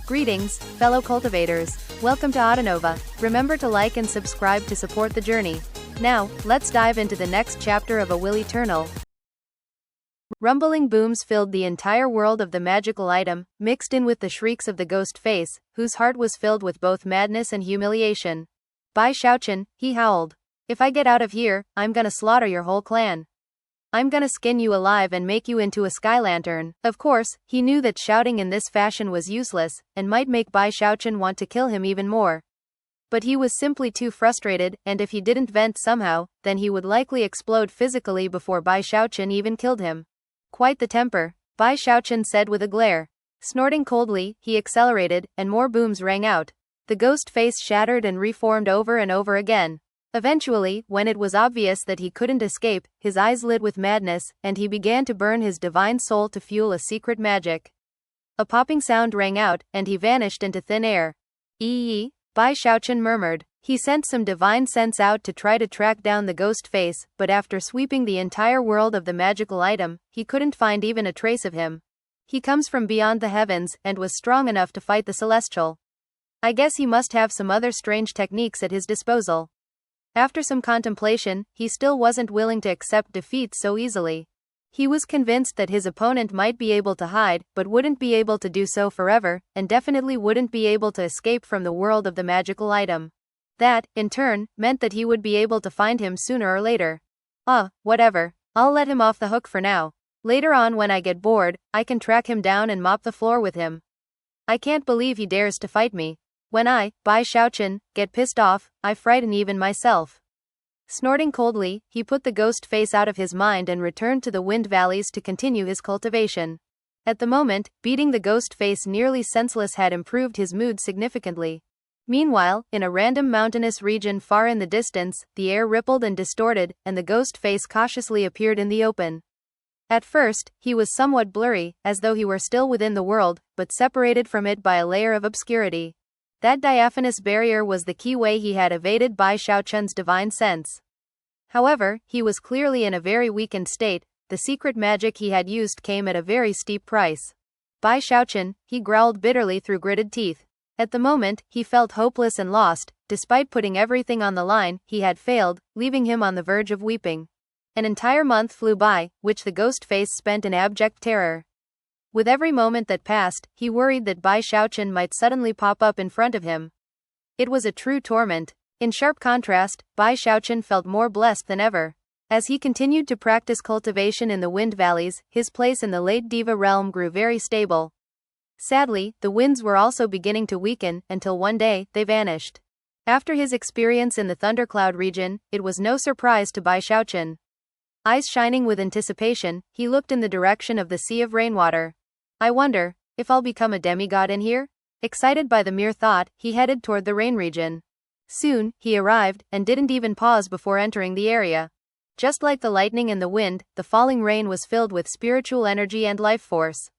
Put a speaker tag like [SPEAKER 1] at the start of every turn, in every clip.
[SPEAKER 1] Greetings, fellow cultivators. Welcome to Autonova. Remember to like and subscribe to support the journey. Now, let's dive into the next chapter of A Will Eternal. Rumbling booms filled the entire world of the magical item, mixed in with the shrieks of the ghost face, whose heart was filled with both madness and humiliation. Bai Xiaochun, he howled. If I get out of here, I'm gonna slaughter your whole clan. I'm gonna skin you alive and make you into a sky lantern. Of course, he knew that shouting in this fashion was useless, and might make Bai Xiaochun want to kill him even more. But he was simply too frustrated, and if he didn't vent somehow, then he would likely explode physically before Bai Xiaochun even killed him. Quite the temper, Bai Xiaochun said with a glare. Snorting coldly, he accelerated, and more booms rang out. The ghost face shattered and reformed over and over again. Eventually, when it was obvious that he couldn't escape, his eyes lit with madness, and he began to burn his divine soul to fuel a secret magic. A popping sound rang out, and he vanished into thin air. Eee, Bai Xiaochun murmured. He sent some divine sense out to try to track down the ghost face, but after sweeping the entire world of the magical item, he couldn't find even a trace of him. He comes from beyond the heavens, and was strong enough to fight the celestial. I guess he must have some other strange techniques at his disposal. After some contemplation, he still wasn't willing to accept defeat so easily. He was convinced that his opponent might be able to hide, but wouldn't be able to do so forever, and definitely wouldn't be able to escape from the world of the magical item. That, in turn, meant that he would be able to find him sooner or later. Whatever. I'll let him off the hook for now. Later on, when I get bored, I can track him down and mop the floor with him. I can't believe he dares to fight me. When I, Bai Xiaochun, get pissed off, I frighten even myself. Snorting coldly, he put the ghost face out of his mind and returned to the wind valleys to continue his cultivation. At the moment, beating the ghost face nearly senseless had improved his mood significantly. Meanwhile, in a random mountainous region far in the distance, the air rippled and distorted, and the ghost face cautiously appeared in the open. At first, he was somewhat blurry, as though he were still within the world, but separated from it by a layer of obscurity. That diaphanous barrier was the key way he had evaded Bai Xiaochun's divine sense. However, he was clearly in a very weakened state. The secret magic he had used came at a very steep price. Bai Xiaochun, he growled bitterly through gritted teeth. At the moment, he felt hopeless and lost. Despite putting everything on the line, he had failed, leaving him on the verge of weeping. An entire month flew by, which the ghost face spent in abject terror. With every moment that passed, he worried that Bai Xiaochun might suddenly pop up in front of him. It was a true torment. In sharp contrast, Bai Xiaochun felt more blessed than ever. As he continued to practice cultivation in the wind valleys, his place in the late Diva realm grew very stable. Sadly, the winds were also beginning to weaken, until one day, they vanished. After his experience in the thundercloud region, it was no surprise to Bai Xiaochun. Eyes shining with anticipation, he looked in the direction of the sea of rainwater. I wonder if I'll become a demigod in here? Excited by the mere thought, he headed toward the rain region. Soon, he arrived, and didn't even pause before entering the area. Just like the lightning and the wind, the falling rain was filled with spiritual energy and life force.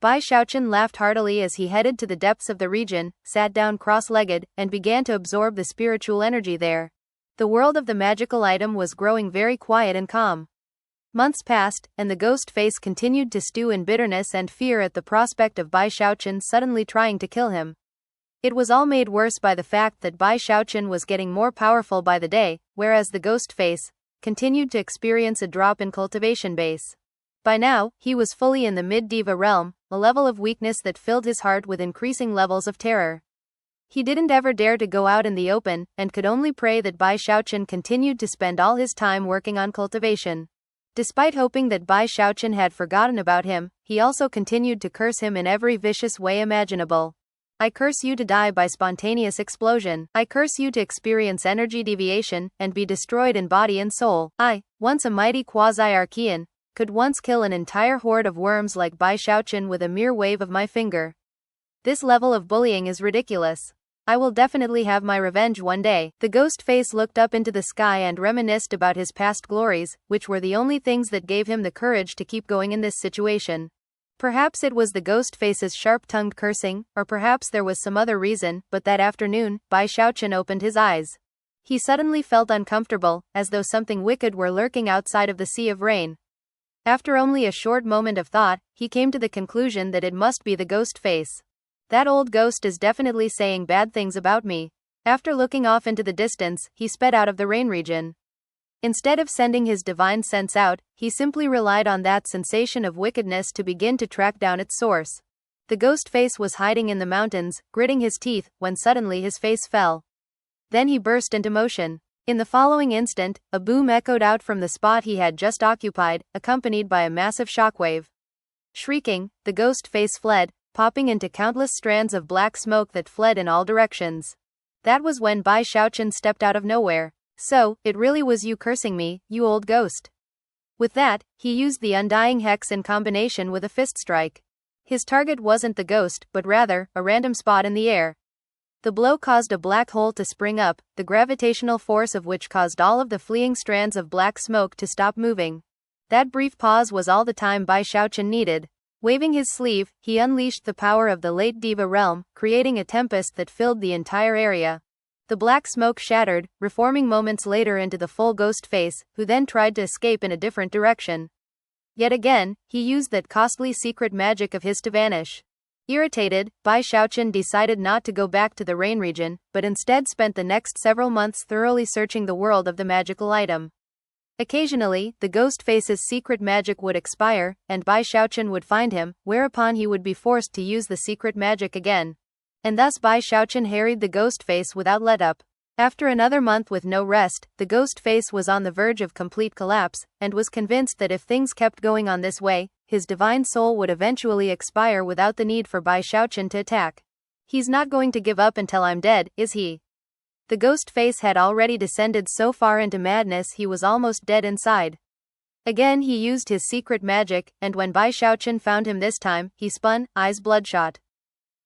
[SPEAKER 1] Bai Xiaochun laughed heartily as he headed to the depths of the region, sat down cross-legged, and began to absorb the spiritual energy there. The world of the magical item was growing very quiet and calm. Months passed, and the ghost face continued to stew in bitterness and fear at the prospect of Bai Xiaochun suddenly trying to kill him. It was all made worse by the fact that Bai Xiaochun was getting more powerful by the day, whereas the ghost face continued to experience a drop in cultivation base. By now, he was fully in the mid-diva realm, a level of weakness that filled his heart with increasing levels of terror. He didn't ever dare to go out in the open, and could only pray that Bai Xiaochun continued to spend all his time working on cultivation. Despite hoping that Bai Xiaochun had forgotten about him, he also continued to curse him in every vicious way imaginable. I curse you to die by spontaneous explosion. I curse you to experience energy deviation, and be destroyed in body and soul. I, once a mighty quasi-archean, could once kill an entire horde of worms like Bai Xiaochun with a mere wave of my finger. This level of bullying is ridiculous. I will definitely have my revenge one day. The ghost face looked up into the sky and reminisced about his past glories, which were the only things that gave him the courage to keep going in this situation. Perhaps it was the ghost face's sharp-tongued cursing, or perhaps there was some other reason, but that afternoon, Bai Xiaochun opened his eyes. He suddenly felt uncomfortable, as though something wicked were lurking outside of the sea of rain. After only a short moment of thought, he came to the conclusion that it must be the ghost face. That old ghost is definitely saying bad things about me. After looking off into the distance, he sped out of the rain region. Instead of sending his divine sense out, he simply relied on that sensation of wickedness to begin to track down its source. The ghost face was hiding in the mountains, gritting his teeth, when suddenly his face fell. Then he burst into motion. In the following instant, a boom echoed out from the spot he had just occupied, accompanied by a massive shockwave. Shrieking, the ghost face fled, popping into countless strands of black smoke that fled in all directions. That was when Bai Xiaochun stepped out of nowhere. So, it really was you cursing me, you old ghost. With that, he used the undying hex in combination with a fist strike. His target wasn't the ghost, but rather, a random spot in the air. The blow caused a black hole to spring up, the gravitational force of which caused all of the fleeing strands of black smoke to stop moving. That brief pause was all the time Bai Xiaochun needed. Waving his sleeve, he unleashed the power of the late Diva realm, creating a tempest that filled the entire area. The black smoke shattered, reforming moments later into the full ghost face, who then tried to escape in a different direction. Yet again, he used that costly secret magic of his to vanish. Irritated, Bai Xiaochun decided not to go back to the rain region, but instead spent the next several months thoroughly searching the world of the magical item. Occasionally, the ghost face's secret magic would expire, and Bai Xiaochun would find him, whereupon he would be forced to use the secret magic again. And thus Bai Xiaochun harried the ghost face without let-up. After another month with no rest, the ghost face was on the verge of complete collapse, and was convinced that if things kept going on this way, his divine soul would eventually expire without the need for Bai Xiaochun to attack. He's not going to give up until I'm dead, is he? The ghost face had already descended so far into madness he was almost dead inside. Again he used his secret magic, and when Bai Xiaochun found him this time, he spun, eyes bloodshot.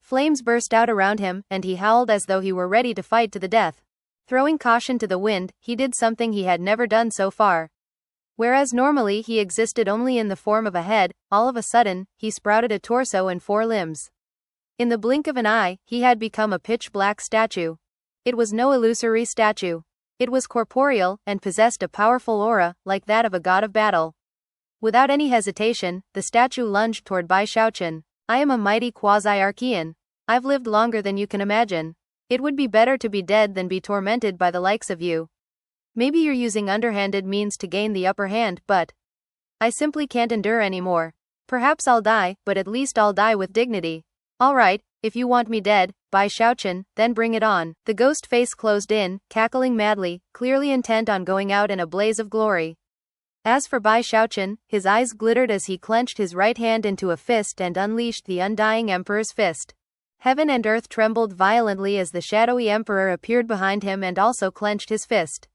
[SPEAKER 1] Flames burst out around him, and he howled as though he were ready to fight to the death. Throwing caution to the wind, he did something he had never done so far. Whereas normally he existed only in the form of a head, all of a sudden, he sprouted a torso and 4 limbs. In the blink of an eye, he had become a pitch-black statue. It was no illusory statue. It was corporeal, and possessed a powerful aura, like that of a god of battle. Without any hesitation, the statue lunged toward Bai Xiaochun. I am a mighty quasi-Archean. I've lived longer than you can imagine. It would be better to be dead than be tormented by the likes of you. Maybe you're using underhanded means to gain the upper hand, but I simply can't endure anymore. Perhaps I'll die, but at least I'll die with dignity. Alright, if you want me dead, Bai Xiaochun, then bring it on. The ghost face closed in, cackling madly, clearly intent on going out in a blaze of glory. As for Bai Xiaochun, his eyes glittered as he clenched his right hand into a fist and unleashed the undying emperor's fist. Heaven and earth trembled violently as the shadowy emperor appeared behind him and also clenched his fist.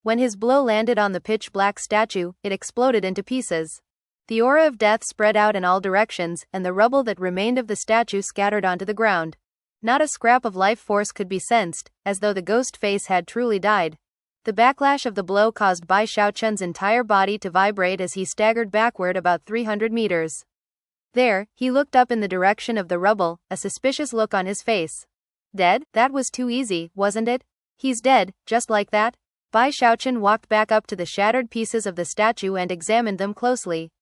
[SPEAKER 1] When his blow landed on the pitch-black statue, it exploded into pieces. The aura of death spread out in all directions, and the rubble that remained of the statue scattered onto the ground. Not a scrap of life force could be sensed, as though the ghost face had truly died. The backlash of the blow caused Bai Xiaochun's entire body to vibrate as he staggered backward about 300 meters. There, he looked up in the direction of the rubble, a suspicious look on his face. Dead? That was too easy, wasn't it? He's dead, just like that? Bai Xiaochun walked back up to the shattered pieces of the statue and examined them closely.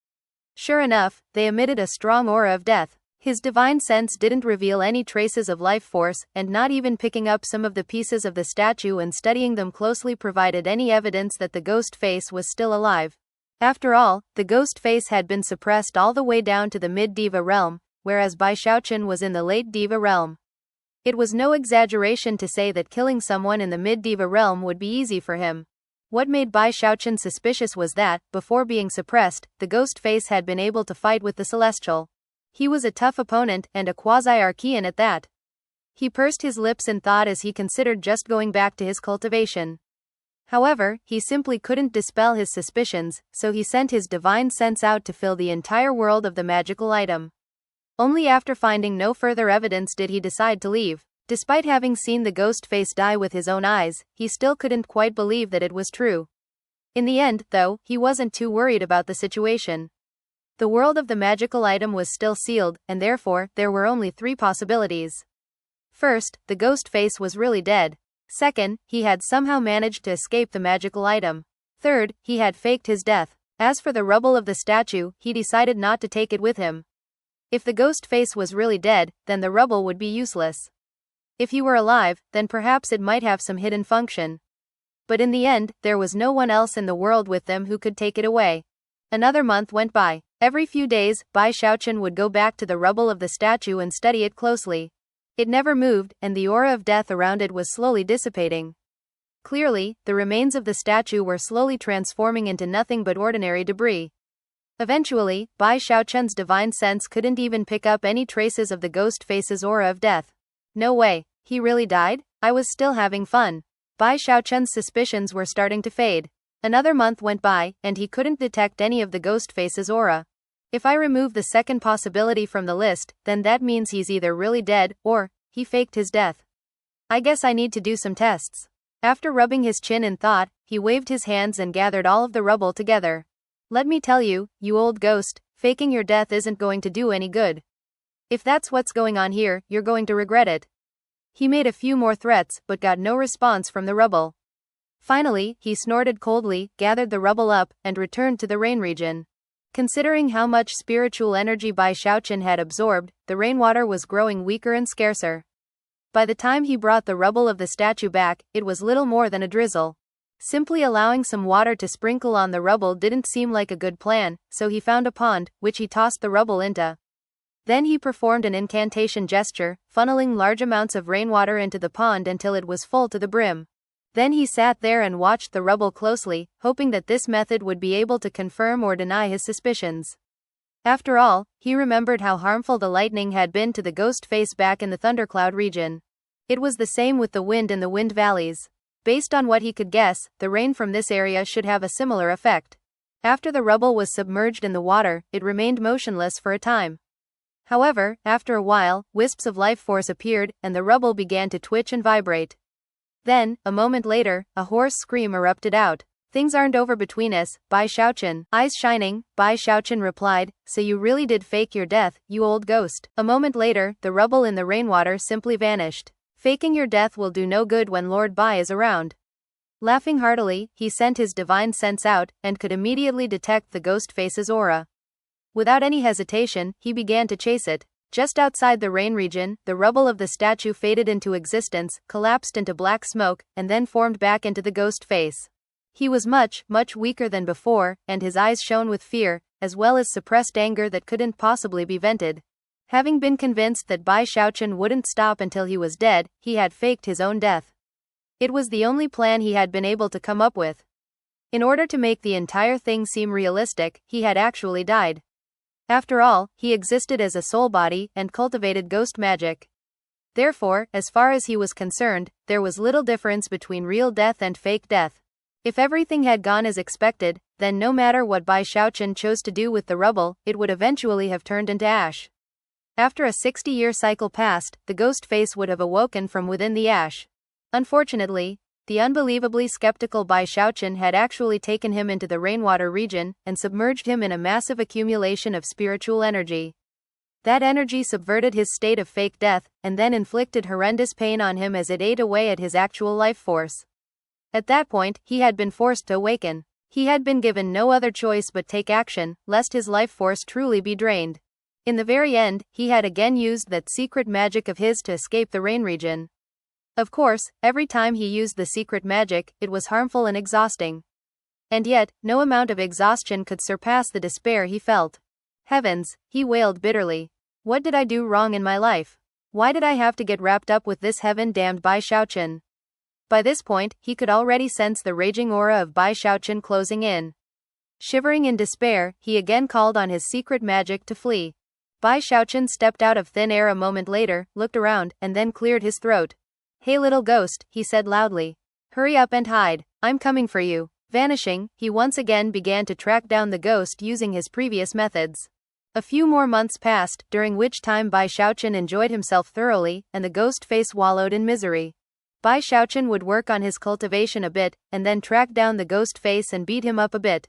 [SPEAKER 1] Sure enough, they emitted a strong aura of death. His divine sense didn't reveal any traces of life force, and not even picking up some of the pieces of the statue and studying them closely provided any evidence that the ghost face was still alive. After all, the ghost face had been suppressed all the way down to the mid-Diva realm, whereas Bai Xiaochun was in the late Diva realm. It was no exaggeration to say that killing someone in the mid-Diva realm would be easy for him. What made Bai Xiaochun suspicious was that, before being suppressed, the ghost face had been able to fight with the celestial. He was a tough opponent, and a quasi-Archean at that. He pursed his lips in thought as he considered just going back to his cultivation. However, he simply couldn't dispel his suspicions, so he sent his divine sense out to fill the entire world of the magical item. Only after finding no further evidence did he decide to leave. Despite having seen the ghost face die with his own eyes, he still couldn't quite believe that it was true. In the end, though, he wasn't too worried about the situation. The world of the magical item was still sealed, and therefore, there were only 3 possibilities. First, the ghost face was really dead. Second, he had somehow managed to escape the magical item. Third, he had faked his death. As for the rubble of the statue, he decided not to take it with him. If the ghost face was really dead, then the rubble would be useless. If he were alive, then perhaps it might have some hidden function. But in the end, there was no one else in the world with them who could take it away. Another month went by. Every few days, Bai Xiaochun would go back to the rubble of the statue and study it closely. It never moved, and the aura of death around it was slowly dissipating. Clearly, the remains of the statue were slowly transforming into nothing but ordinary debris. Eventually, Bai Xiaochun's divine sense couldn't even pick up any traces of the ghost face's aura of death. No way, he really died? I was still having fun. Bai Xiaochun's suspicions were starting to fade. Another month went by, and he couldn't detect any of the ghost face's aura. If I remove the second possibility from the list, then that means he's either really dead, or he faked his death. I guess I need to do some tests. After rubbing his chin in thought, he waved his hands and gathered all of the rubble together. Let me tell you, you old ghost, faking your death isn't going to do any good. If that's what's going on here, you're going to regret it. He made a few more threats, but got no response from the rubble. Finally, he snorted coldly, gathered the rubble up, and returned to the rain region. Considering how much spiritual energy Bai Xiaochun had absorbed, the rainwater was growing weaker and scarcer. By the time he brought the rubble of the statue back, it was little more than a drizzle. Simply allowing some water to sprinkle on the rubble didn't seem like a good plan, so he found a pond, which he tossed the rubble into. Then he performed an incantation gesture, funneling large amounts of rainwater into the pond until it was full to the brim. Then he sat there and watched the rubble closely, hoping that this method would be able to confirm or deny his suspicions. After all, he remembered how harmful the lightning had been to the ghost face back in the thundercloud region. It was the same with the wind in the wind valleys. Based on what he could guess, the rain from this area should have a similar effect. After the rubble was submerged in the water, it remained motionless for a time. However, after a while, wisps of life force appeared, and the rubble began to twitch and vibrate. Then, a moment later, a hoarse scream erupted out. Things aren't over between us, Bai Xiaochun. Eyes shining, Bai Xiaochun replied, so you really did fake your death, you old ghost. A moment later, the rubble in the rainwater simply vanished. Faking your death will do no good when Lord Bai is around. Laughing heartily, he sent his divine sense out, and could immediately detect the ghost face's aura. Without any hesitation, he began to chase it. Just outside the rain region, the rubble of the statue faded into existence, collapsed into black smoke, and then formed back into the ghost face. He was much, much weaker than before, and his eyes shone with fear, as well as suppressed anger that couldn't possibly be vented. Having been convinced that Bai Xiaochun wouldn't stop until he was dead, he had faked his own death. It was the only plan he had been able to come up with. In order to make the entire thing seem realistic, he had actually died. After all, he existed as a soul body and cultivated ghost magic. Therefore, as far as he was concerned, there was little difference between real death and fake death. If everything had gone as expected, then no matter what Bai Xiaochun chose to do with the rubble, it would eventually have turned into ash. After a 60-year cycle passed, the ghost face would have awoken from within the ash. Unfortunately, the unbelievably skeptical Bai Xiaochun had actually taken him into the rainwater region and submerged him in a massive accumulation of spiritual energy. That energy subverted his state of fake death, and then inflicted horrendous pain on him as it ate away at his actual life force. At that point, he had been forced to awaken. He had been given no other choice but take action, lest his life force truly be drained. In the very end, he had again used that secret magic of his to escape the rain region. Of course, every time he used the secret magic, it was harmful and exhausting. And yet, no amount of exhaustion could surpass the despair he felt. Heavens, he wailed bitterly. What did I do wrong in my life? Why did I have to get wrapped up with this heaven-damned Bai Xiaochun? By this point, he could already sense the raging aura of Bai Xiaochun closing in. Shivering in despair, he again called on his secret magic to flee. Bai Xiaochun stepped out of thin air a moment later, looked around, and then cleared his throat. Hey little ghost, he said loudly. Hurry up and hide, I'm coming for you. Vanishing, he once again began to track down the ghost using his previous methods. A few more months passed, during which time Bai Xiaochun enjoyed himself thoroughly, and the ghost face wallowed in misery. Bai Xiaochun would work on his cultivation a bit, and then track down the ghost face and beat him up a bit.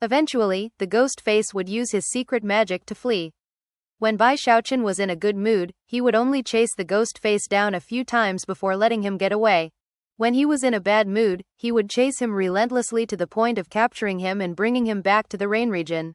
[SPEAKER 1] Eventually, the ghost face would use his secret magic to flee. When Bai Xiaochun was in a good mood, he would only chase the ghost face down a few times before letting him get away. When he was in a bad mood, he would chase him relentlessly to the point of capturing him and bringing him back to the rain region.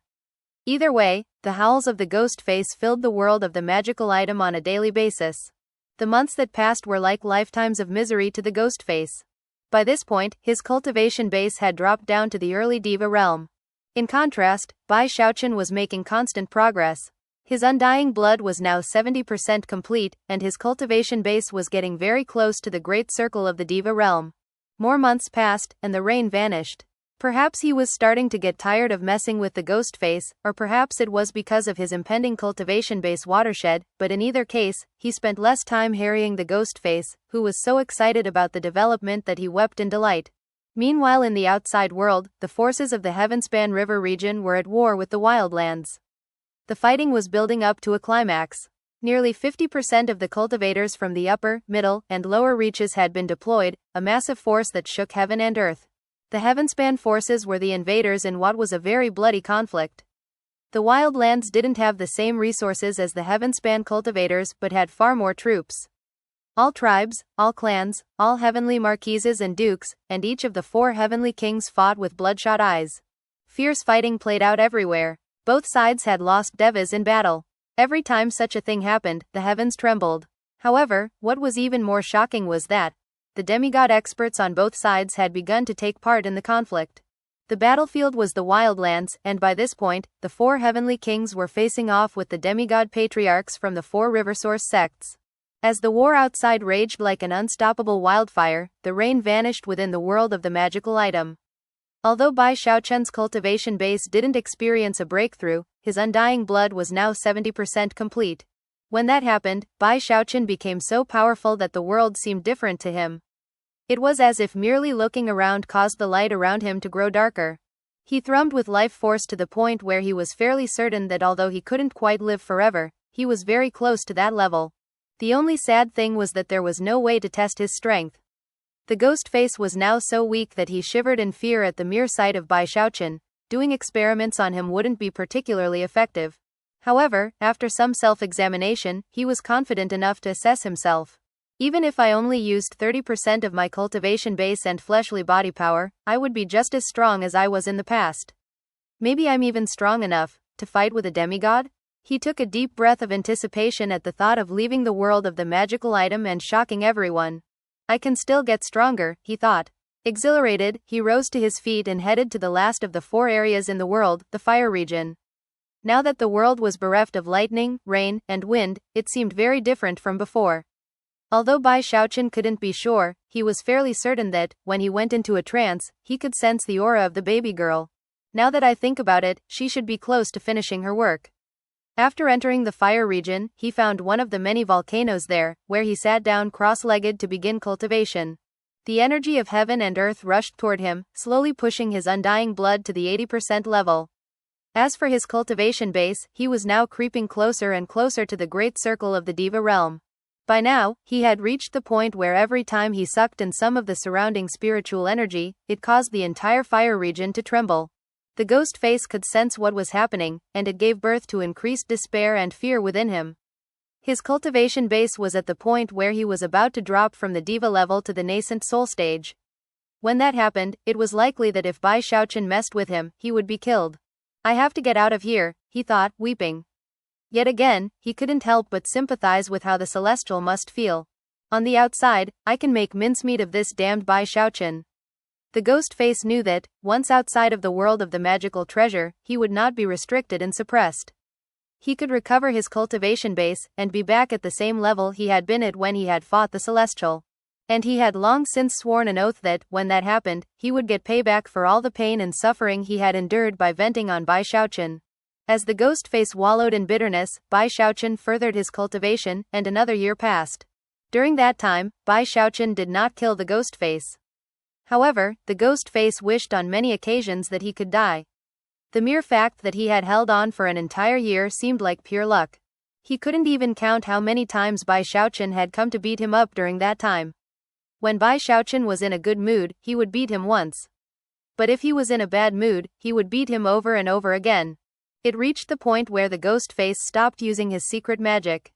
[SPEAKER 1] Either way, the howls of the ghost face filled the world of the magical item on a daily basis. The months that passed were like lifetimes of misery to the ghost face. By this point, his cultivation base had dropped down to the early diva realm. In contrast, Bai Xiaochun was making constant progress. His undying blood was now 70% complete, and his cultivation base was getting very close to the great circle of the diva realm. More months passed, and the rain vanished. Perhaps he was starting to get tired of messing with the ghost face, or perhaps it was because of his impending cultivation base watershed, but in either case, he spent less time harrying the ghost face, who was so excited about the development that he wept in delight. Meanwhile, in the outside world, the forces of the Heavenspan River region were at war with the wildlands. The fighting was building up to a climax. Nearly 50% of the cultivators from the upper, middle, and lower reaches had been deployed, a massive force that shook heaven and earth. The Heavenspan forces were the invaders in what was a very bloody conflict. The wildlands didn't have the same resources as the Heavenspan cultivators but had far more troops. All tribes, all clans, all heavenly marquises and dukes, and each of the 4 heavenly kings fought with bloodshot eyes. Fierce fighting played out everywhere. Both sides had lost devas in battle. Every time such a thing happened, the heavens trembled. However, what was even more shocking was that the demigod experts on both sides had begun to take part in the conflict. The battlefield was the wildlands, and by this point, the 4 heavenly kings were facing off with the demigod patriarchs from the 4 river source sects. As the war outside raged like an unstoppable wildfire, the rain vanished within the world of the magical item. Although Bai Xiaochun's cultivation base didn't experience a breakthrough, his undying blood was now 70% complete. When that happened, Bai Xiaochun became so powerful that the world seemed different to him. It was as if merely looking around caused the light around him to grow darker. He thrummed with life force to the point where he was fairly certain that although he couldn't quite live forever, he was very close to that level. The only sad thing was that there was no way to test his strength. The ghost face was now so weak that he shivered in fear at the mere sight of Bai Xiaochun. Doing experiments on him wouldn't be particularly effective. However, after some self-examination, he was confident enough to assess himself. Even if I only used 30% of my cultivation base and fleshly body power, I would be just as strong as I was in the past. Maybe I'm even strong enough to fight with a demigod? He took a deep breath of anticipation at the thought of leaving the world of the magical item and shocking everyone. I can still get stronger, he thought. Exhilarated, he rose to his feet and headed to the last of the 4 areas in the world, the fire region. Now that the world was bereft of lightning, rain, and wind, it seemed very different from before. Although Bai Xiaochun couldn't be sure, he was fairly certain that, when he went into a trance, he could sense the aura of the baby girl. Now that I think about it, she should be close to finishing her work. After entering the fire region, he found one of the many volcanoes there, where he sat down cross-legged to begin cultivation. The energy of heaven and earth rushed toward him, slowly pushing his undying blood to the 80% level. As for his cultivation base, he was now creeping closer and closer to the great circle of the diva realm. By now, he had reached the point where every time he sucked in some of the surrounding spiritual energy, it caused the entire fire region to tremble. The ghost face could sense what was happening, and it gave birth to increased despair and fear within him. His cultivation base was at the point where he was about to drop from the diva level to the nascent soul stage. When that happened, it was likely that if Bai Xiaochun messed with him, he would be killed. I have to get out of here, he thought, weeping. Yet again, he couldn't help but sympathize with how the celestial must feel. On the outside, I can make mincemeat of this damned Bai Xiaochun. The ghost face knew that, once outside of the world of the magical treasure, he would not be restricted and suppressed. He could recover his cultivation base, and be back at the same level he had been at when he had fought the celestial. And he had long since sworn an oath that, when that happened, he would get payback for all the pain and suffering he had endured by venting on Bai Xiaochun. As the ghost face wallowed in bitterness, Bai Xiaochun furthered his cultivation, and another year passed. During that time, Bai Xiaochun did not kill the ghost face. However, the ghost face wished on many occasions that he could die. The mere fact that he had held on for an entire year seemed like pure luck. He couldn't even count how many times Bai Xiaochun had come to beat him up during that time. When Bai Xiaochun was in a good mood, he would beat him once. But if he was in a bad mood, he would beat him over and over again. It reached the point where the ghost face stopped using his secret magic.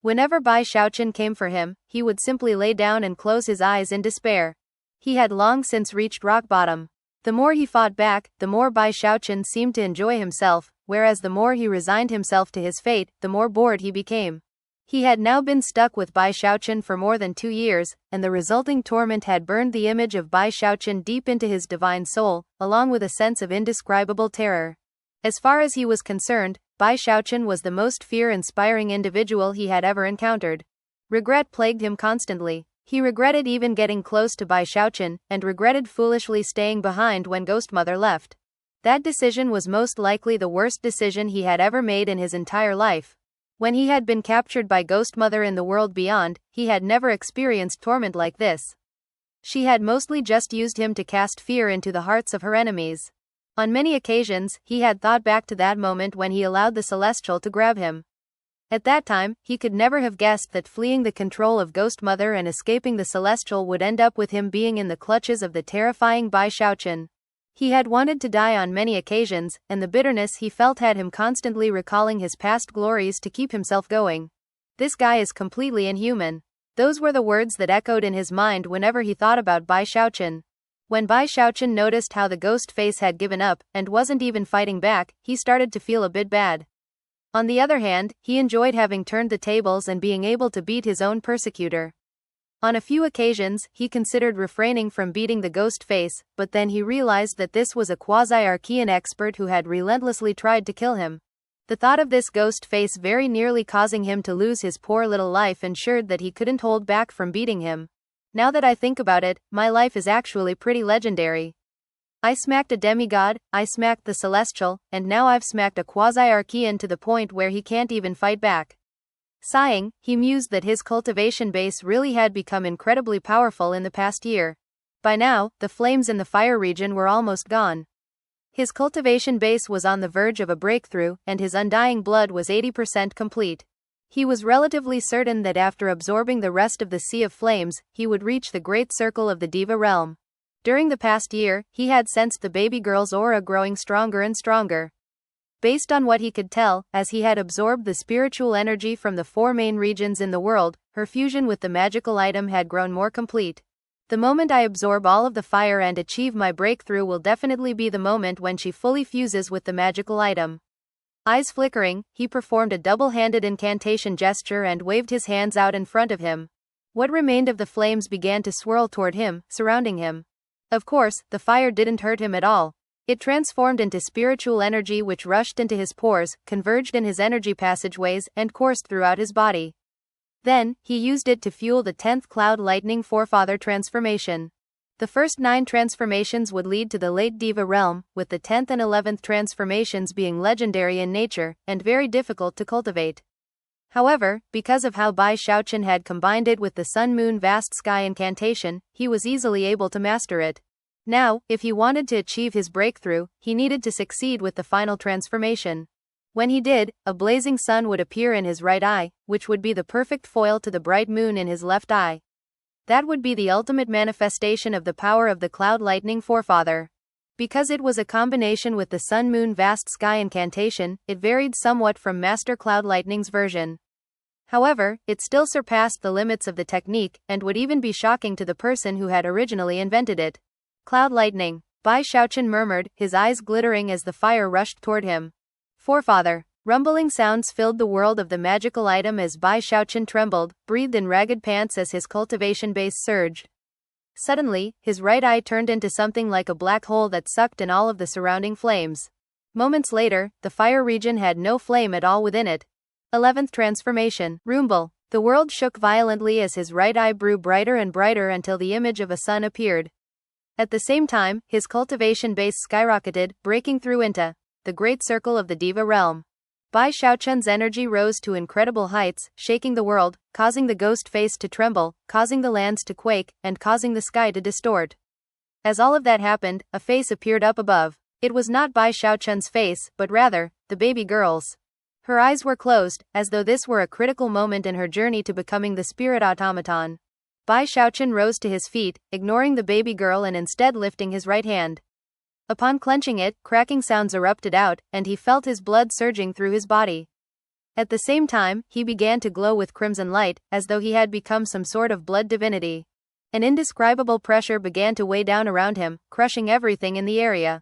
[SPEAKER 1] Whenever Bai Xiaochun came for him, he would simply lay down and close his eyes in despair. He had long since reached rock bottom. The more he fought back, the more Bai Xiaochun seemed to enjoy himself, whereas the more he resigned himself to his fate, the more bored he became. He had now been stuck with Bai Xiaochun for more than 2 years, and the resulting torment had burned the image of Bai Xiaochun deep into his divine soul, along with a sense of indescribable terror. As far as he was concerned, Bai Xiaochun was the most fear-inspiring individual he had ever encountered. Regret plagued him constantly. He regretted even getting close to Bai Xiaochun, and regretted foolishly staying behind when Ghost Mother left. That decision was most likely the worst decision he had ever made in his entire life. When he had been captured by Ghost Mother in the world beyond, he had never experienced torment like this. She had mostly just used him to cast fear into the hearts of her enemies. On many occasions, he had thought back to that moment when he allowed the Celestial to grab him. At that time, he could never have guessed that fleeing the control of Ghost Mother and escaping the Celestial would end up with him being in the clutches of the terrifying Bai Xiaochun. He had wanted to die on many occasions, and the bitterness he felt had him constantly recalling his past glories to keep himself going. This guy is completely inhuman. Those were the words that echoed in his mind whenever he thought about Bai Xiaochun. When Bai Xiaochun noticed how the ghost face had given up, and wasn't even fighting back, he started to feel a bit bad. On the other hand, he enjoyed having turned the tables and being able to beat his own persecutor. On a few occasions, he considered refraining from beating the ghost face, but then he realized that this was a quasi-Archean expert who had relentlessly tried to kill him. The thought of this ghost face very nearly causing him to lose his poor little life ensured that he couldn't hold back from beating him. Now that I think about it, my life is actually pretty legendary. I smacked a demigod, I smacked the Celestial, and now I've smacked a quasi-Archean to the point where he can't even fight back. Sighing, he mused that his cultivation base really had become incredibly powerful in the past year. By now, the flames in the fire region were almost gone. His cultivation base was on the verge of a breakthrough, and his undying blood was 80% complete. He was relatively certain that after absorbing the rest of the Sea of Flames, he would reach the great circle of the Diva realm. During the past year, he had sensed the baby girl's aura growing stronger and stronger. Based on what he could tell, as he had absorbed the spiritual energy from the 4 main regions in the world, her fusion with the magical item had grown more complete. The moment I absorb all of the fire and achieve my breakthrough will definitely be the moment when she fully fuses with the magical item. Eyes flickering, he performed a double-handed incantation gesture and waved his hands out in front of him. What remained of the flames began to swirl toward him, surrounding him. Of course, the fire didn't hurt him at all. It transformed into spiritual energy which rushed into his pores, converged in his energy passageways, and coursed throughout his body. Then, he used it to fuel the 10th Cloud Lightning Forefather transformation. The first 9 transformations would lead to the late Diva realm, with the 10th and 11th transformations being legendary in nature, and very difficult to cultivate. However, because of how Bai Xiaochun had combined it with the Sun Moon Vast Sky incantation, he was easily able to master it. Now, if he wanted to achieve his breakthrough, he needed to succeed with the final transformation. When he did, a blazing sun would appear in his right eye, which would be the perfect foil to the bright moon in his left eye. That would be the ultimate manifestation of the power of the Cloud Lightning Forefather. Because it was a combination with the Sun Moon Vast Sky incantation, it varied somewhat from Master Cloud Lightning's version. However, it still surpassed the limits of the technique, and would even be shocking to the person who had originally invented it. Cloud lightning, Bai Xiaochun murmured, his eyes glittering as the fire rushed toward him. Forefather. Rumbling sounds filled the world of the magical item as Bai Xiaochun trembled, breathed in ragged pants as his cultivation base surged. Suddenly, his right eye turned into something like a black hole that sucked in all of the surrounding flames. Moments later, the fire region had no flame at all within it. 11th transformation, Rumble. The world shook violently as his right eye grew brighter and brighter until the image of a sun appeared. At the same time, his cultivation base skyrocketed, breaking through into the great circle of the Diva realm. Bai Xiaochun's energy rose to incredible heights, shaking the world, causing the ghost face to tremble, causing the lands to quake, and causing the sky to distort. As all of that happened, a face appeared up above. It was not Bai Xiaochun's face, but rather, the baby girl's. Her eyes were closed, as though this were a critical moment in her journey to becoming the spirit automaton. Bai Xiaochun rose to his feet, ignoring the baby girl and instead lifting his right hand. Upon clenching it, cracking sounds erupted out, and he felt his blood surging through his body. At the same time, he began to glow with crimson light, as though he had become some sort of blood divinity. An indescribable pressure began to weigh down around him, crushing everything in the area.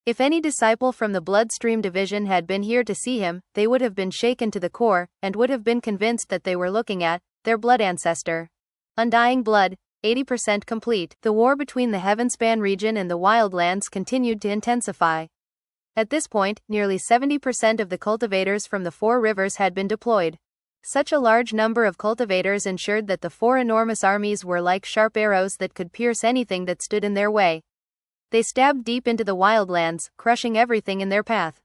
[SPEAKER 1] If any disciple from the bloodstream division had been here to see him, they would have been shaken to the core, and would have been convinced that they were looking at their blood ancestor. Undying blood, 80% complete. The war between the Heavenspan region and the Wildlands continued to intensify. At this point, nearly 70% of the cultivators from the four rivers had been deployed. Such a large number of cultivators ensured that the four enormous armies were like sharp arrows that could pierce anything that stood in their way. They stabbed deep into the Wildlands, crushing everything in their path.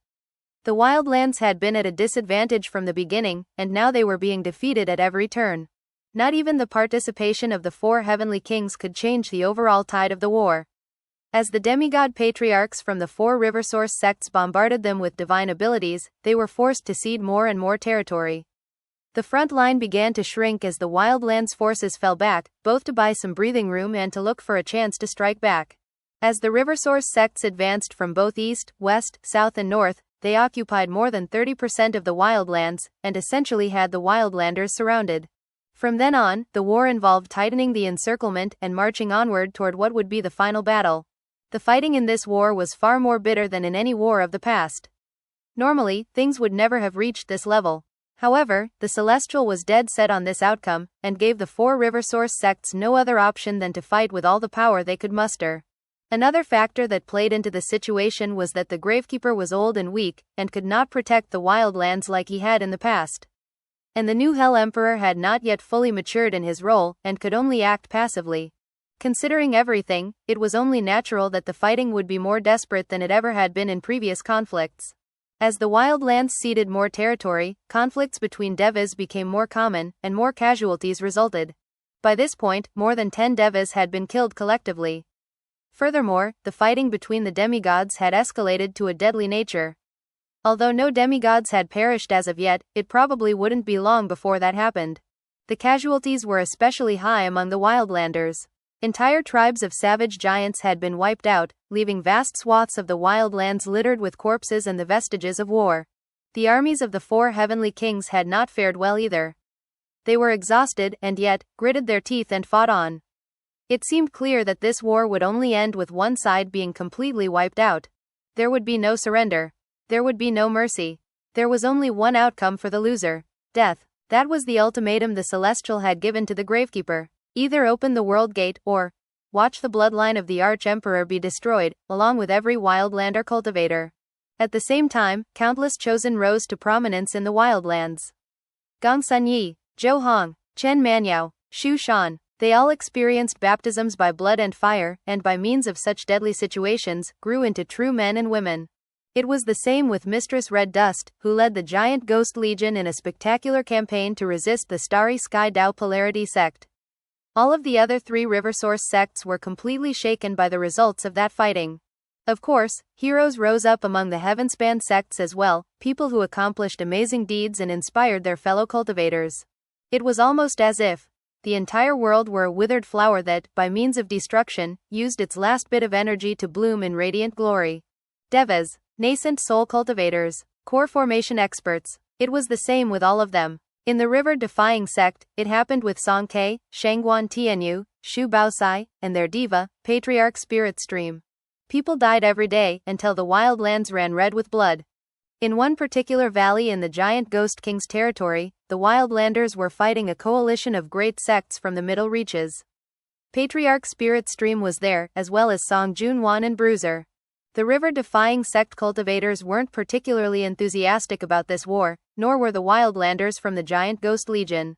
[SPEAKER 1] The Wildlands had been at a disadvantage from the beginning, and now they were being defeated at every turn. Not even the participation of the four heavenly kings could change the overall tide of the war. As the demigod patriarchs from the four river source sects bombarded them with divine abilities, they were forced to cede more and more territory. The front line began to shrink as the Wildlands forces fell back, both to buy some breathing room and to look for a chance to strike back. As the river source sects advanced from both east, west, south and north, they occupied more than 30% of the Wildlands, and essentially had the Wildlanders surrounded. From then on, the war involved tightening the encirclement and marching onward toward what would be the final battle. The fighting in this war was far more bitter than in any war of the past. Normally, things would never have reached this level. However, the Celestial was dead set on this outcome, and gave the four river source sects no other option than to fight with all the power they could muster. Another factor that played into the situation was that the Gravekeeper was old and weak, and could not protect the Wildlands like he had in the past. And the new Hell Emperor had not yet fully matured in his role, and could only act passively. Considering everything, it was only natural that the fighting would be more desperate than it ever had been in previous conflicts. As the Wildlands ceded more territory, conflicts between devas became more common, and more casualties resulted. By this point, more than 10 devas had been killed collectively. Furthermore, the fighting between the demigods had escalated to a deadly nature. Although no demigods had perished as of yet, it probably wouldn't be long before that happened. The casualties were especially high among the Wildlanders. Entire tribes of savage giants had been wiped out, leaving vast swaths of the Wildlands littered with corpses and the vestiges of war. The armies of the four heavenly kings had not fared well either. They were exhausted, and yet, gritted their teeth and fought on. It seemed clear that this war would only end with one side being completely wiped out. There would be no surrender. There would be no mercy. There was only one outcome for the loser: death. That was the ultimatum the Celestial had given to the Gravekeeper. Either open the world gate, or watch the bloodline of the Arch-Emperor be destroyed, along with every Wildlander cultivator. At the same time, countless chosen rose to prominence in the Wildlands. Gong Sunyi, Zhou Hong, Chen Manyao, Xu Shan. They all experienced baptisms by blood and fire, and by means of such deadly situations, grew into true men and women. It was the same with Mistress Red Dust, who led the Giant Ghost Legion in a spectacular campaign to resist the Starry Sky Dao Polarity sect. All of the other three river source sects were completely shaken by the results of that fighting. Of course, heroes rose up among the Heavenspan sects as well, people who accomplished amazing deeds and inspired their fellow cultivators. It was almost as if the entire world were a withered flower that, by means of destruction, used its last bit of energy to bloom in radiant glory. Devas, nascent soul cultivators, core formation experts. It was the same with all of them. In the river-defying sect, it happened with Song Ke, Shangguan Tianyu, Shu Baosai, and their diva, Patriarch Spirit Stream. People died every day, until the Wildlands ran red with blood. In one particular valley in the Giant Ghost King's territory, the Wildlanders were fighting a coalition of great sects from the Middle Reaches. Patriarch Spirit Stream was there, as well as Song Junwan and Bruiser. The river-defying sect cultivators weren't particularly enthusiastic about this war, nor were the Wildlanders from the Giant Ghost Legion.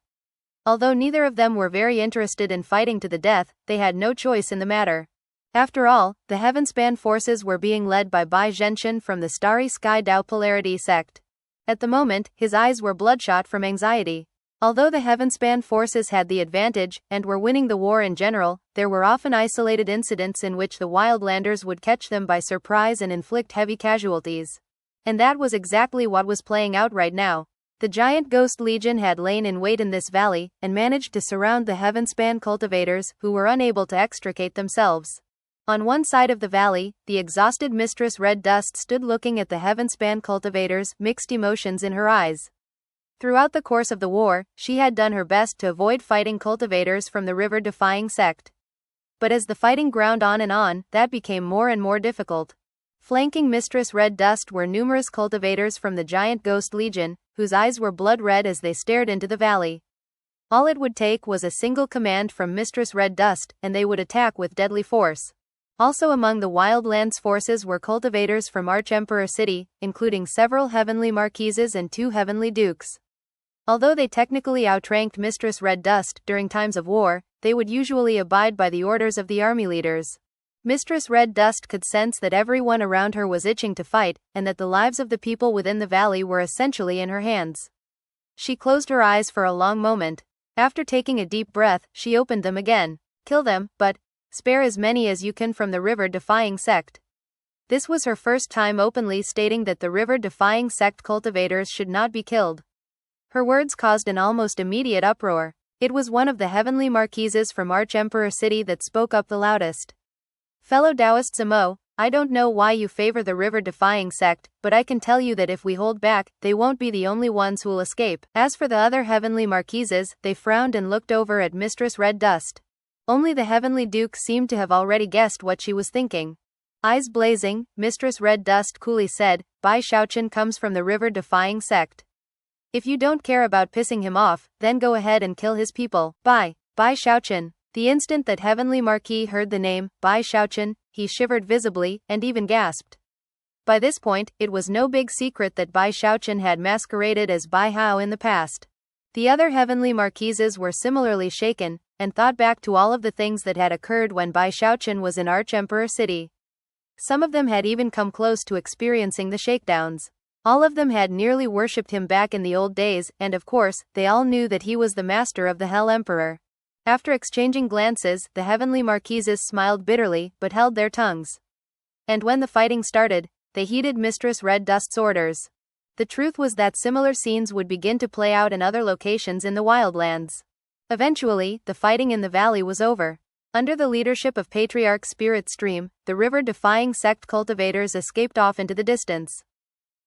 [SPEAKER 1] Although neither of them were very interested in fighting to the death, they had no choice in the matter. After all, the Heavenspan forces were being led by Bai Xiaochun from the Starry Sky Dao Polarity sect. At the moment, his eyes were bloodshot from anxiety. Although the Heavenspan forces had the advantage, and were winning the war in general, there were often isolated incidents in which the Wildlanders would catch them by surprise and inflict heavy casualties. And that was exactly what was playing out right now. The Giant Ghost Legion had lain in wait in this valley, and managed to surround the Heavenspan cultivators, who were unable to extricate themselves. On one side of the valley, the exhausted Mistress Red Dust stood looking at the Heavenspan cultivators, mixed emotions in her eyes. Throughout the course of the war, she had done her best to avoid fighting cultivators from the river-defying sect. But as the fighting ground on, that became more and more difficult. Flanking Mistress Red Dust were numerous cultivators from the giant Ghost Legion, whose eyes were blood red as they stared into the valley. All it would take was a single command from Mistress Red Dust, and they would attack with deadly force. Also among the Wildlands forces were cultivators from Archemperor City, including several heavenly marquises and 2 heavenly dukes. Although they technically outranked Mistress Red Dust during times of war, they would usually abide by the orders of the army leaders. Mistress Red Dust could sense that everyone around her was itching to fight, and that the lives of the people within the valley were essentially in her hands. She closed her eyes for a long moment. After taking a deep breath, she opened them again. Kill them, but spare as many as you can from the river-defying sect. This was her first time openly stating that the river-defying sect cultivators should not be killed. Her words caused an almost immediate uproar. It was one of the heavenly marquises from Archemperor City that spoke up the loudest. Fellow Taoists Amo, I don't know why you favor the river-defying sect, but I can tell you that if we hold back, they won't be the only ones who'll escape. As for the other heavenly marquises, they frowned and looked over at Mistress Red Dust. Only the heavenly duke seemed to have already guessed what she was thinking. Eyes blazing, Mistress Red Dust coolly said, Bai Xiaochun comes from the river-defying sect. If you don't care about pissing him off, then go ahead and kill his people. Bai Xiaochun. The instant that Heavenly Marquis heard the name, Bai Xiaochun, he shivered visibly, and even gasped. By this point, it was no big secret that Bai Xiaochun had masqueraded as Bai Hao in the past. The other heavenly marquises were similarly shaken, and thought back to all of the things that had occurred when Bai Xiaochun was in Archemperor City. Some of them had even come close to experiencing the shakedowns. All of them had nearly worshipped him back in the old days, and of course, they all knew that he was the master of the Hell Emperor. After exchanging glances, the heavenly marquises smiled bitterly, but held their tongues. And when the fighting started, they heeded Mistress Red Dust's orders. The truth was that similar scenes would begin to play out in other locations in the Wildlands. Eventually, the fighting in the valley was over. Under the leadership of Patriarch Spirit Stream, the river-defying sect cultivators escaped off into the distance.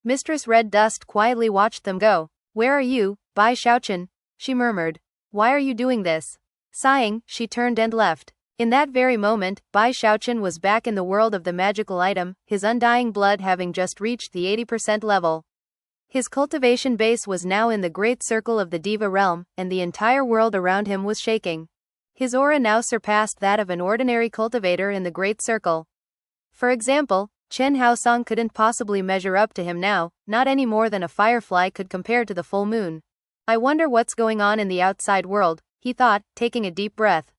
[SPEAKER 1] Mistress Red Dust quietly watched them go. Where are you, Bai Xiaochun? She murmured. Why are you doing this? Sighing, she turned and left. In that very moment, Bai Xiaochun was back in the world of the magical item, his undying blood having just reached the 80% level. His cultivation base was now in the great circle of the Diva realm, and the entire world around him was shaking. His aura now surpassed that of an ordinary cultivator in the great circle. For example, Chen Haosong couldn't possibly measure up to him now, not any more than a firefly could compare to the full moon. I wonder what's going on in the outside world, he thought, taking a deep breath.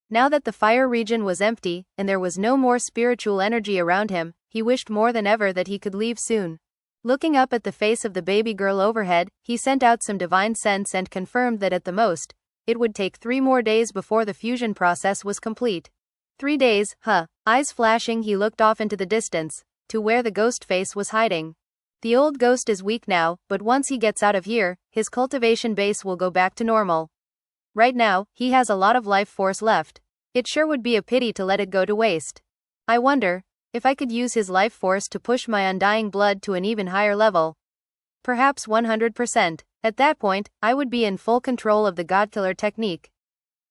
[SPEAKER 1] Now that the fire region was empty, and there was no more spiritual energy around him, he wished more than ever that he could leave soon. Looking up at the face of the baby girl overhead, he sent out some divine sense and confirmed that at the most, it would take 3 more days before the fusion process was complete. 3 days, huh? Eyes flashing, he looked off into the distance, to where the ghost face was hiding. The old ghost is weak now, but once he gets out of here, his cultivation base will go back to normal. Right now, he has a lot of life force left. It sure would be a pity to let it go to waste. I wonder if I could use his life force to push my undying blood to an even higher level. Perhaps 100%. At that point, I would be in full control of the Godkiller technique.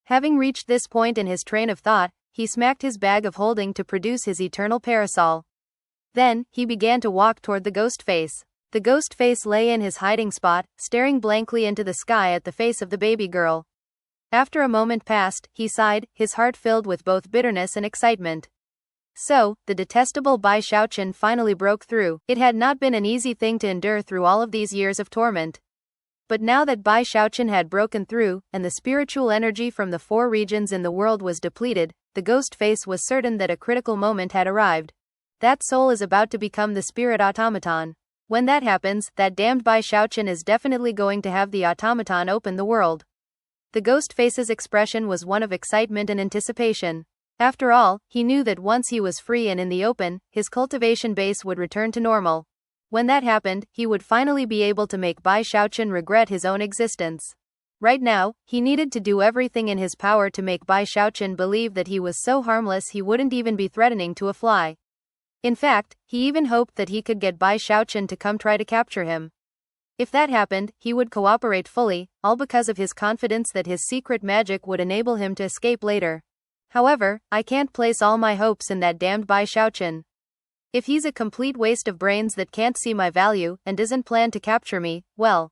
[SPEAKER 1] Having reached this point in his train of thought, he smacked his bag of holding to produce his eternal parasol. Then, he began to walk toward the ghost face. The ghost face lay in his hiding spot, staring blankly into the sky at the face of the baby girl. After a moment passed, he sighed, his heart filled with both bitterness and excitement. So, the detestable Bai Xiaochun finally broke through. It had not been an easy thing to endure through all of these years of torment. But now that Bai Xiaochun had broken through, and the spiritual energy from the 4 regions in the world was depleted, the ghost face was certain that a critical moment had arrived. That soul is about to become the spirit automaton. When that happens, that damned Bai Xiaochun is definitely going to have the automaton open the world. The ghost face's expression was one of excitement and anticipation. After all, he knew that once he was free and in the open, his cultivation base would return to normal. When that happened, he would finally be able to make Bai Xiaochun regret his own existence. Right now, he needed to do everything in his power to make Bai Xiaochun believe that he was so harmless he wouldn't even be threatening to a fly. In fact, he even hoped that he could get Bai Xiaochun to come try to capture him. If that happened, he would cooperate fully, all because of his confidence that his secret magic would enable him to escape later. However, I can't place all my hopes in that damned Bai Xiaochun. If he's a complete waste of brains that can't see my value and isn't planned to capture me, well,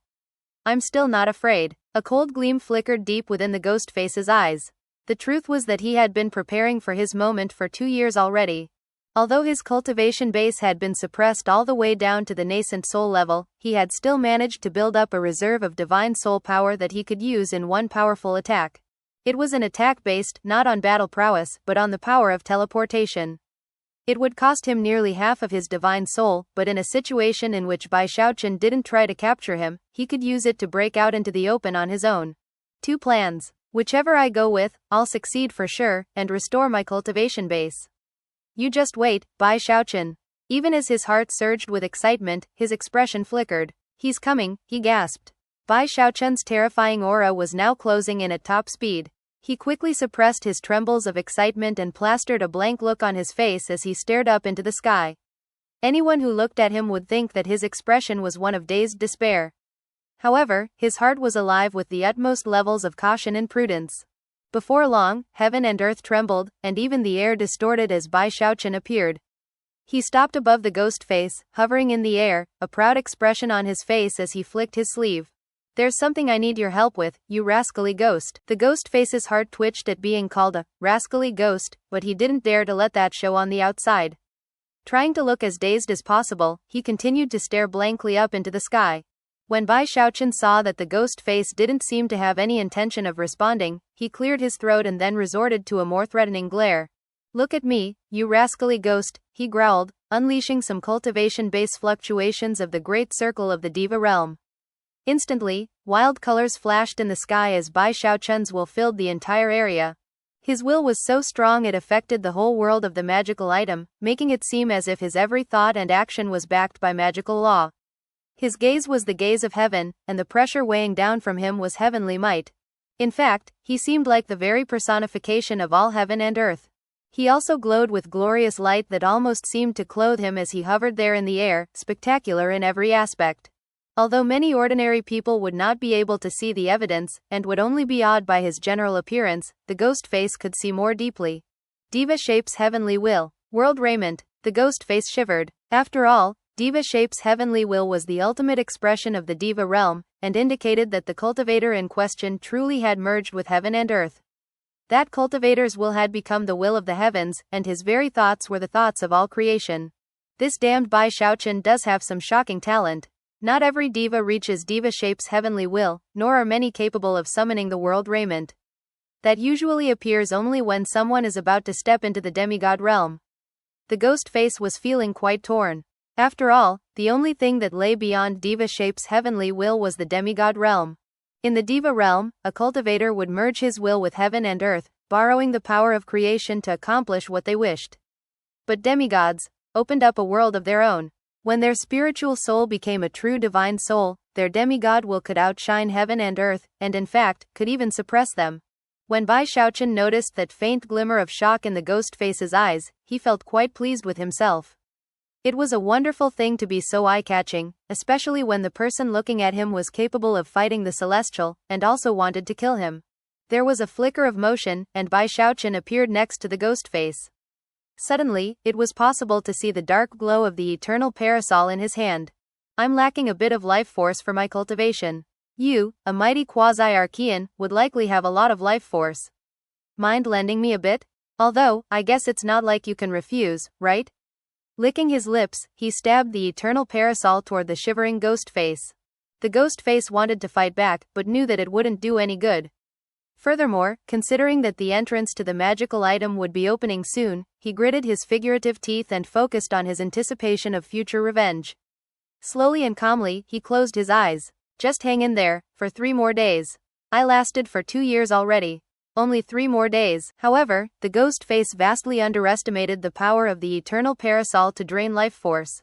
[SPEAKER 1] I'm still not afraid. A cold gleam flickered deep within the ghost face's eyes. The truth was that he had been preparing for his moment for 2 years already. Although his cultivation base had been suppressed all the way down to the nascent soul level, he had still managed to build up a reserve of divine soul power that he could use in one powerful attack. It was an attack based not on battle prowess but on the power of teleportation. It would cost him nearly half of his divine soul, but in a situation in which Bai Xiaochun didn't try to capture him, he could use it to break out into the open on his own. 2 plans. Whichever I go with, I'll succeed for sure, and restore my cultivation base. You just wait, Bai Xiaochun. Even as his heart surged with excitement, his expression flickered. He's coming, he gasped. Bai Xiaochun's terrifying aura was now closing in at top speed. He quickly suppressed his trembles of excitement and plastered a blank look on his face as he stared up into the sky. Anyone who looked at him would think that his expression was one of dazed despair. However, his heart was alive with the utmost levels of caution and prudence. Before long, heaven and earth trembled, and even the air distorted as Bai Xiaochun appeared. He stopped above the ghost face, hovering in the air, a proud expression on his face as he flicked his sleeve. There's something I need your help with, you rascally ghost. The ghost face's heart twitched at being called a rascally ghost, but he didn't dare to let that show on the outside. Trying to look as dazed as possible, he continued to stare blankly up into the sky. When Bai Xiaochun saw that the ghost face didn't seem to have any intention of responding, he cleared his throat and then resorted to a more threatening glare. Look at me, you rascally ghost, he growled, unleashing some cultivation-based fluctuations of the great circle of the Diva realm. Instantly, wild colors flashed in the sky as Bai Xiaochun's will filled the entire area. His will was so strong it affected the whole world of the magical item, making it seem as if his every thought and action was backed by magical law. His gaze was the gaze of heaven, and the pressure weighing down from him was heavenly might. In fact, he seemed like the very personification of all heaven and earth. He also glowed with glorious light that almost seemed to clothe him as he hovered there in the air, spectacular in every aspect. Although many ordinary people would not be able to see the evidence, and would only be awed by his general appearance, the ghost face could see more deeply. Diva Shape's heavenly will. World raiment. The ghost face shivered. After all, Diva Shape's heavenly will was the ultimate expression of the Diva realm, and indicated that the cultivator in question truly had merged with heaven and earth. That cultivator's will had become the will of the heavens, and his very thoughts were the thoughts of all creation. This damned Bai Xiaochun does have some shocking talent. Not every diva reaches Diva Shape's heavenly will, nor are many capable of summoning the world raiment. That usually appears only when someone is about to step into the demigod realm. The ghost face was feeling quite torn. After all, the only thing that lay beyond Diva Shape's heavenly will was the demigod realm. In the Diva realm, a cultivator would merge his will with heaven and earth, borrowing the power of creation to accomplish what they wished. But demigods opened up a world of their own. When their spiritual soul became a true divine soul, their demigod will could outshine heaven and earth, and in fact, could even suppress them. When Bai Xiaochun noticed that faint glimmer of shock in the ghost face's eyes, he felt quite pleased with himself. It was a wonderful thing to be so eye-catching, especially when the person looking at him was capable of fighting the celestial, and also wanted to kill him. There was a flicker of motion, and Bai Xiaochun appeared next to the ghost face. Suddenly, it was possible to see the dark glow of the eternal parasol in his hand. I'm lacking a bit of life force for my cultivation. You, a mighty quasi-Archean, would likely have a lot of life force. Mind lending me a bit? Although, I guess it's not like you can refuse, right? Licking his lips, he stabbed the eternal parasol toward the shivering ghost face. The ghost face wanted to fight back, but knew that it wouldn't do any good. Furthermore, considering that the entrance to the magical item would be opening soon, he gritted his figurative teeth and focused on his anticipation of future revenge. Slowly and calmly, he closed his eyes. Just hang in there, for 3 more days. I lasted for 2 years already. Only 3 more days. However, the ghost face vastly underestimated the power of the eternal parasol to drain life force.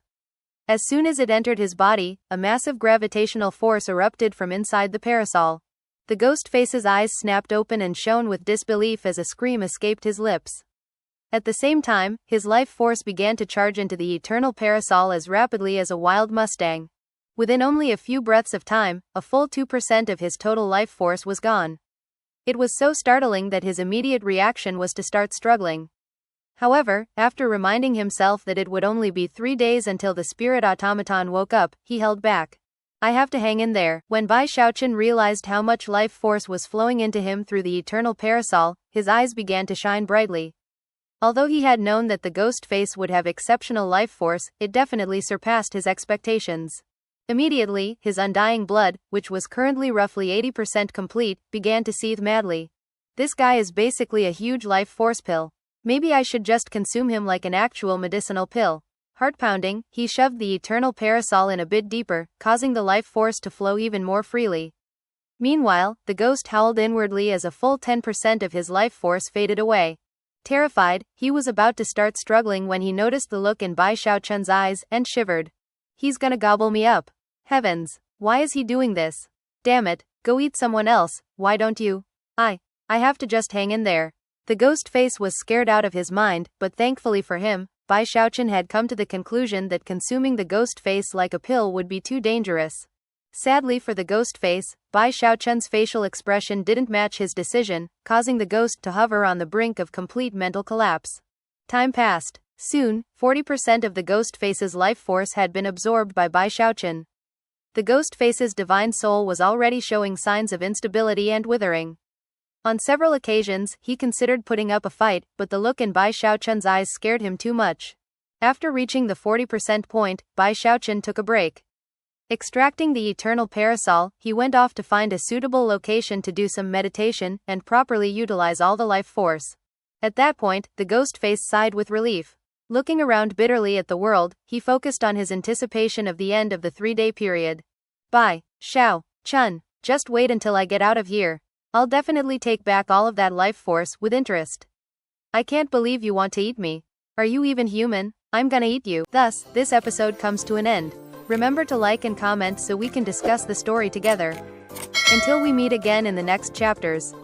[SPEAKER 1] As soon as it entered his body, a massive gravitational force erupted from inside the parasol. The ghost face's eyes snapped open and shone with disbelief as a scream escaped his lips. At the same time, his life force began to charge into the eternal parasol as rapidly as a wild mustang. Within only a few breaths of time, a full 2% of his total life force was gone. It was so startling that his immediate reaction was to start struggling. However, after reminding himself that it would only be 3 days until the spirit automaton woke up, he held back. I have to hang in there. When Bai Xiaochun realized how much life force was flowing into him through the eternal parasol, his eyes began to shine brightly. Although he had known that the ghost face would have exceptional life force, it definitely surpassed his expectations. Immediately, his undying blood, which was currently roughly 80% complete, began to seethe madly. This guy is basically a huge life force pill. Maybe I should just consume him like an actual medicinal pill. Heart-pounding, he shoved the eternal parasol in a bit deeper, causing the life force to flow even more freely. Meanwhile, the ghost howled inwardly as a full 10% of his life force faded away. Terrified, he was about to start struggling when he noticed the look in Bai Xiaochun's eyes, and shivered. He's gonna gobble me up. Heavens, why is he doing this? Damn it, go eat someone else, why don't you? I have to just hang in there. The ghost face was scared out of his mind, but thankfully for him, Bai Xiaochun had come to the conclusion that consuming the ghost face like a pill would be too dangerous. Sadly for the ghost face, Bai Xiaochun's facial expression didn't match his decision, causing the ghost to hover on the brink of complete mental collapse. Time passed. Soon, 40% of the ghost face's life force had been absorbed by Bai Xiaochun. The ghost face's divine soul was already showing signs of instability and withering. On several occasions, he considered putting up a fight, but the look in Bai Xiaochun's eyes scared him too much. After reaching the 40% point, Bai Xiaochun took a break. Extracting the eternal parasol, he went off to find a suitable location to do some meditation and properly utilize all the life force. At that point, the ghost face sighed with relief. Looking around bitterly at the world, he focused on his anticipation of the end of the 3-day period. Bai Xiaochun, just wait until I get out of here. I'll definitely take back all of that life force with interest. I can't believe you want to eat me. Are you even human? I'm gonna eat you. Thus, this episode comes to an end. Remember to like and comment so we can discuss the story together. Until we meet again in the next chapters.